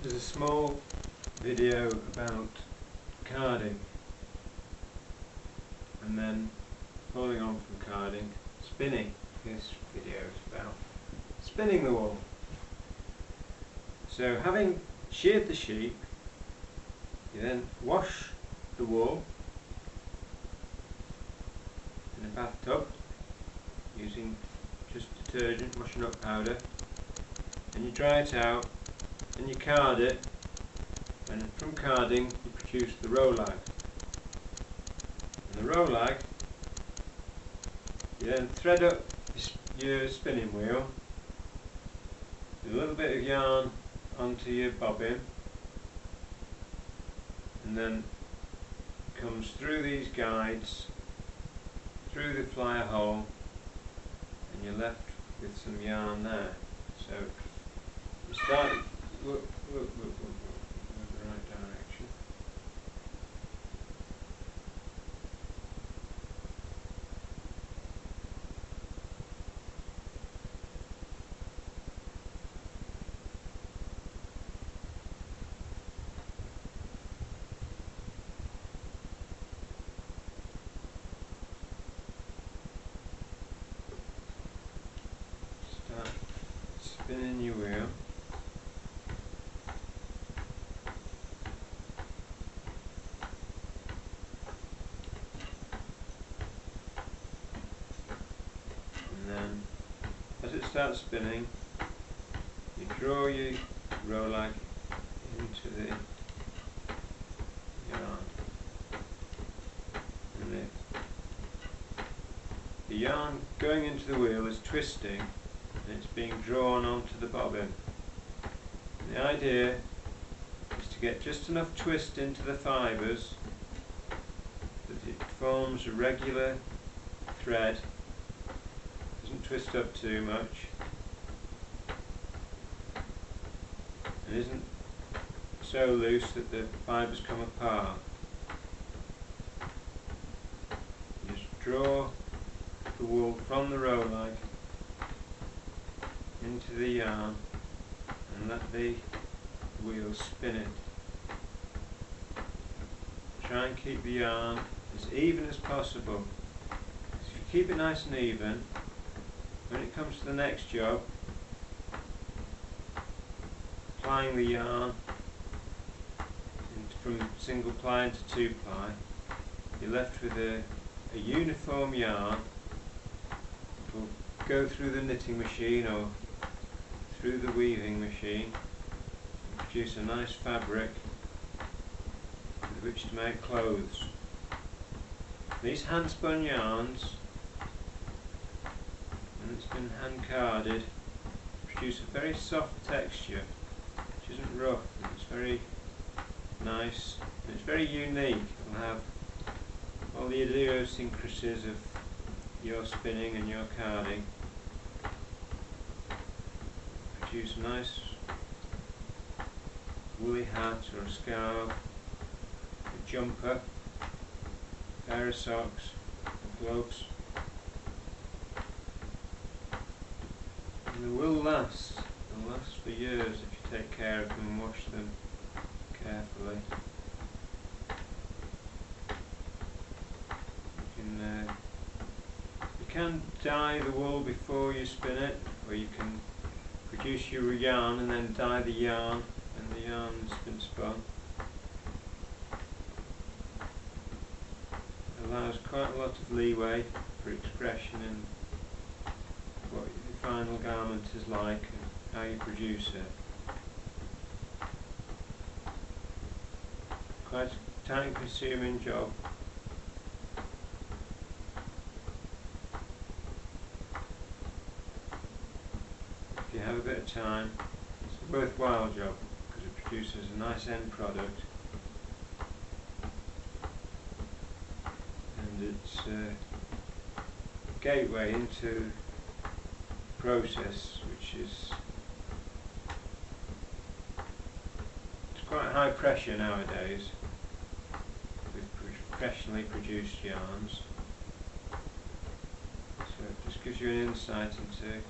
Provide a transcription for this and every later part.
This is a small video about carding, and then following on from carding, spinning. This video is about spinning the wool. So having sheared the sheep, you then wash the wool in a bathtub using just detergent, washing up powder, and you dry it out and you card it, and from carding you produce the rowlag. And the rowlag, you then thread up your spinning wheel with a little bit of yarn onto your bobbin, and then comes through these guides, through the flyer hole, and you're left with some yarn there. So you start look the right direction. Start spinning your wheel. And then as it starts spinning, you draw your rowlag into the yarn, and the yarn going into the wheel is twisting and it's being drawn onto the bobbin. And the idea is to get just enough twist into the fibres that it forms a regular thread, doesn't twist up too much, and isn't so loose that the fibres come apart. You just draw the wool from the rowlag into the yarn and let the wheel spin it. Try and keep the yarn as even as possible. If you keep it nice and even, when it comes to the next job, applying the yarn from single ply into two ply, you're left with a uniform yarn that will go through the knitting machine or through the weaving machine and produce a nice fabric with which to make clothes. These hand spun yarns, when it's been hand carded, produce a very soft texture which isn't rough, and it's very nice and it's very unique. It will have all the idiosyncrasies of your spinning and your carding. Produce a nice woolly hat or a scarf, a jumper, a pair of socks, gloves. And they will last. They'll last for years if you take care of them and wash them carefully. You can dye the wool before you spin it, or you can produce your yarn and then dye the yarn when the yarn's been spun. It allows quite a lot of leeway for expression in what the final garment is like and how you produce it. Quite a time consuming job. If you have a bit of time, it's a worthwhile job because it produces a nice end product, and it's a gateway into a process which is quite high pressure nowadays with professionally produced yarns. So it just gives you an insight into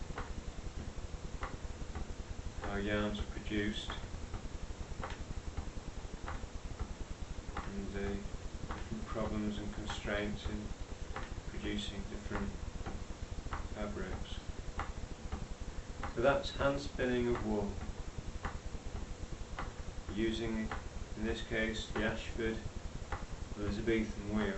how yarns are produced. problems and constraints in producing different fabrics. So that's hand spinning of wool, using, in this case, the Ashford Elizabethan wheel.